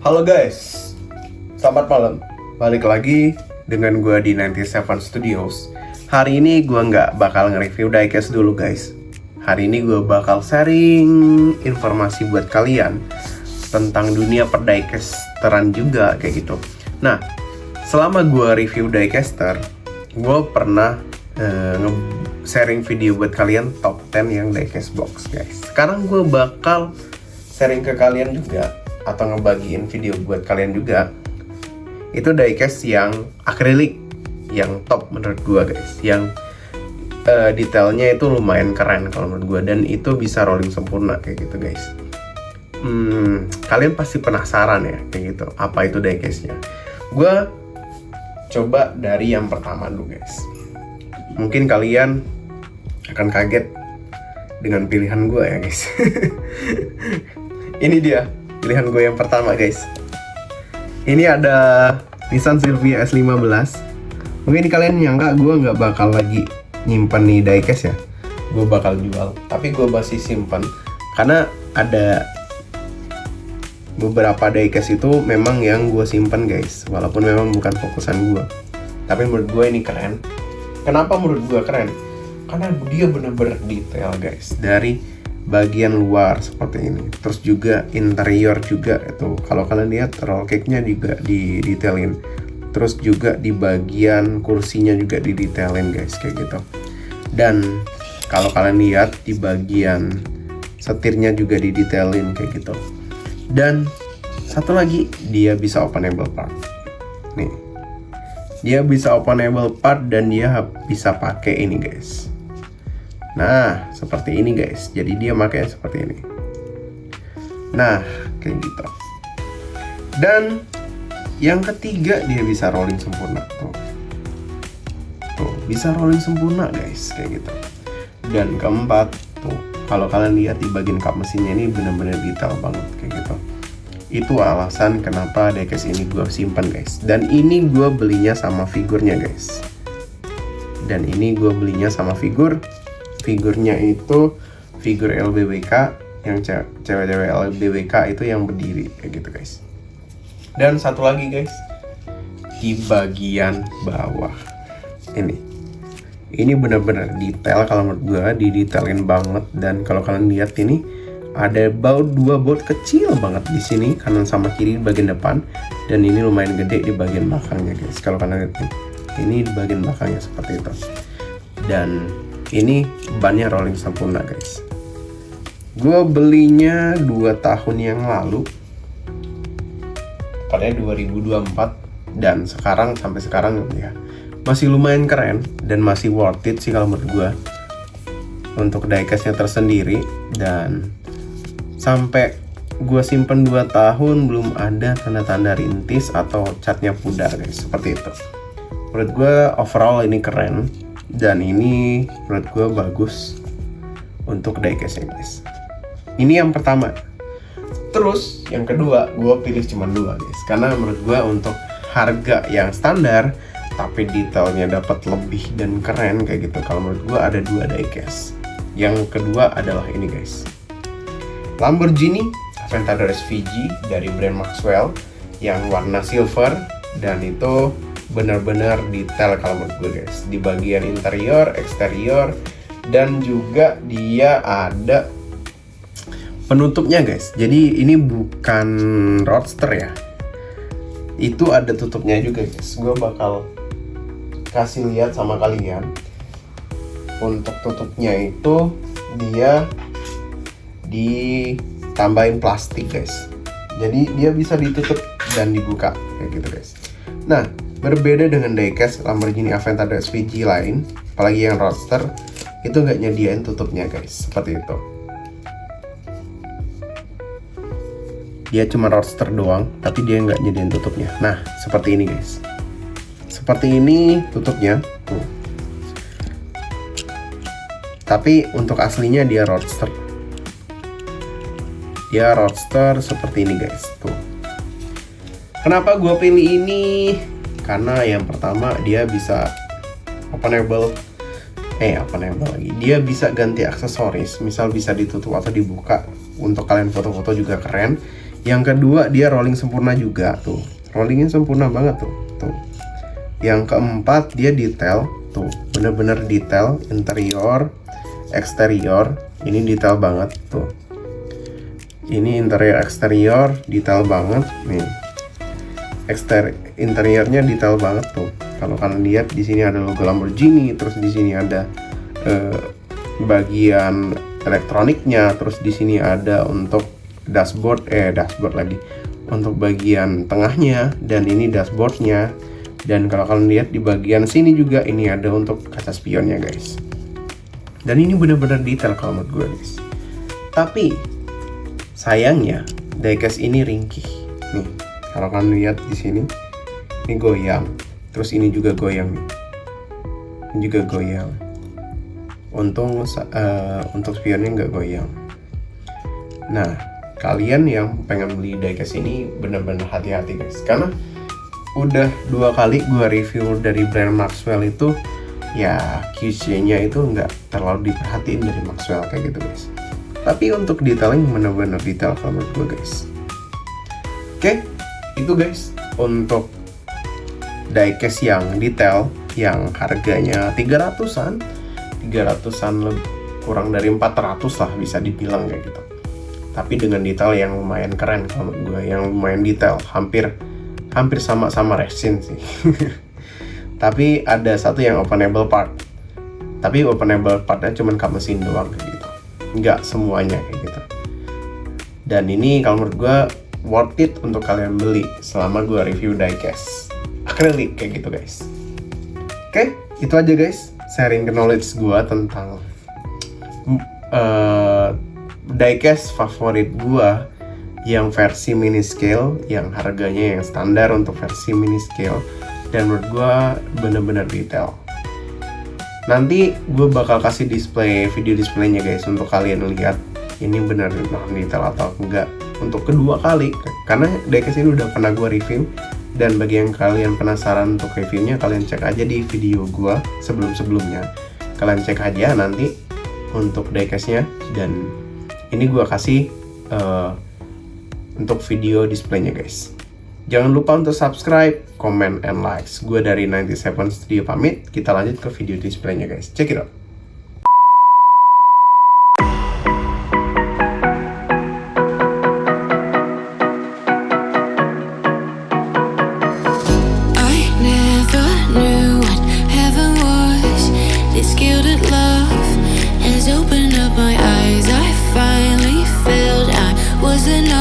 Halo guys, selamat malam. Balik lagi dengan gue di 97 Studios. Hari ini gue nggak bakal nge-review diecast dulu guys. Hari ini gue bakal sharing informasi buat kalian tentang dunia per-diecasteran juga kayak gitu. Nah, selama gue review diecaster, gue pernah sharing video buat kalian top 10 yang diecast box guys. Sekarang gue bakal sharing ke kalian juga, atau ngebagiin video buat kalian juga, itu diecast yang akrilik yang top menurut gue guys, yang detailnya itu lumayan keren kalau menurut gue, dan itu bisa rolling sempurna kayak gitu guys. Kalian pasti penasaran ya kayak gitu, apa itu diecastnya. Gue coba dari yang pertama dulu guys. Mungkin kalian akan kaget dengan pilihan gue ya guys. Ini dia pilihan gue yang pertama guys. Ini ada Nissan Silvia S15. Mungkin kalian nyangka gue nggak bakal lagi nyimpan nih diecast ya, gue bakal jual, tapi gue masih simpan karena ada beberapa diecast itu memang yang gue simpan guys, walaupun memang bukan fokusan gue, tapi menurut gue ini keren. Kenapa menurut gue keren? Karena dia bener-bener detail guys, dari bagian luar seperti ini, terus juga interior juga itu. Kalau kalian lihat roll cage-nya juga didetailin, terus juga di bagian kursinya juga didetailin guys kayak gitu. Dan kalau kalian lihat di bagian setirnya juga didetailin kayak gitu. Dan satu lagi, dia bisa openable part. Nih, dia bisa openable part dan dia bisa pakai ini guys. Nah, seperti ini guys. Jadi dia makanya seperti ini. Nah, kayak gitu. Dan yang ketiga, dia bisa rolling sempurna. Tuh, bisa rolling sempurna guys, kayak gitu. Dan keempat, tuh, kalau kalian lihat di bagian kap mesinnya ini benar-benar detail banget kayak gitu. Itu alasan kenapa diecast ini gue simpan guys. Dan ini gue belinya sama figurnya guys. Dan ini gue belinya sama figurnya itu figur LBWK, yang cewek-cewek LBWK itu yang berdiri kayak gitu guys. Dan satu lagi guys, di bagian bawah ini benar-benar detail kalau menurut gue, didetailin banget. Dan kalau kalian lihat ini ada dua baut kecil banget di sini, kanan sama kiri di bagian depan, dan ini lumayan gede di bagian belakangnya guys. Kalau kalian lihat ini di bagian belakangnya seperti itu. Dan ini bannya rolling sempurna guys. Gue belinya 2 tahun yang lalu, pada 2024, dan sekarang sampai sekarang ya masih lumayan keren dan masih worth it sih kalau menurut gue untuk diecastnya tersendiri. Dan sampai gue simpen 2 tahun belum ada tanda-tanda rintis atau catnya pudar guys, seperti itu. Menurut gue overall ini keren. Dan ini menurut gue bagus untuk diecastnya guys. Ini yang pertama. Terus yang kedua, gue pilih cuma 2 guys, karena menurut gue untuk harga yang standar tapi detailnya dapat lebih dan keren kayak gitu, kalau menurut gue ada 2 diecast. Yang kedua adalah ini guys, Lamborghini Aventador SVG dari brand Maxwell yang warna silver. Dan itu benar-benar detail kalau menurut gue guys, di bagian interior, eksterior, dan juga dia ada penutupnya guys. Jadi ini bukan roadster ya, itu ada tutupnya juga guys. Gue bakal kasih lihat sama kalian. Untuk tutupnya itu dia ditambahin plastik guys, jadi dia bisa ditutup dan dibuka kayak gitu guys. Nah, berbeda dengan diecast Lamborghini Aventador SVG lain, apalagi yang roadster, itu nggak nyediain tutupnya guys, seperti itu. Dia cuma roadster doang, tapi dia nggak nyediain tutupnya. Nah, seperti ini guys. Seperti ini tutupnya, tuh. Tapi untuk aslinya dia roadster. Dia roadster seperti ini guys, tuh. Kenapa gue pilih ini? Karena yang pertama dia bisa openable lagi. Dia bisa ganti aksesoris, misal bisa ditutup atau dibuka. Untuk kalian foto-foto juga keren. Yang kedua dia rolling sempurna juga tuh, rollingnya sempurna banget tuh. Yang keempat dia detail tuh, bener-bener detail interior, eksterior, ini detail banget tuh. Ini interior eksterior detail banget nih. Interiornya detail banget tuh. Kalau kalian lihat di sini ada logo Lamborghini, terus di sini ada bagian elektroniknya, terus di sini ada untuk dashboard lagi untuk bagian tengahnya, dan ini dashboardnya. Dan kalau kalian lihat di bagian sini juga ini ada untuk kaca spionnya guys. Dan ini benar-benar detail kalau menurut gue guys. Tapi sayangnya diecast ini ringkih nih. Kalau kalian lihat di sini, ini goyang. Terus ini juga goyang nih. Ini juga goyang. Untung untuk spionnya nggak goyang. Nah, kalian yang pengen beli diecast ini benar-benar hati-hati guys, karena udah 2 kali gue review dari brand Maxwell itu ya QC-nya itu nggak terlalu diperhatiin dari Maxwell kayak gitu guys. Tapi untuk detailing benar-benar detail kalau menurut gue guys. Oke, itu guys untuk diecast yang detail yang harganya 300-an kurang dari 400 lah bisa dibilang kayak gitu. Tapi dengan detail yang lumayan keren kalau menurut gue, yang lumayan detail, hampir sama resin sih. Tapi ada satu yang openable part. Tapi openable partnya cuma kap mesin doang kayak gitu. Nggak semuanya kayak gitu. Dan ini kalau menurut gue worth it untuk kalian beli selama gue review diecast akrilik kayak gitu guys. Oke, itu aja guys sharing knowledge gue tentang diecast favorit gue yang versi mini scale, yang harganya yang standar untuk versi mini scale, dan menurut gue bener-bener detail. Nanti gue bakal kasih video displaynya guys untuk kalian lihat ini bener detail atau enggak untuk kedua kali, karena diecast ini udah pernah gue review. Dan bagi yang kalian penasaran untuk reviewnya, kalian cek aja di video gue sebelum-sebelumnya. Kalian cek aja nanti untuk diecastnya, dan ini gue kasih untuk video displaynya guys. Jangan lupa untuk subscribe, comment, and likes. Gue dari 97 Studio pamit. Kita lanjut ke video displaynya guys. Check it out. Opened up my eyes, I finally felt I was enough.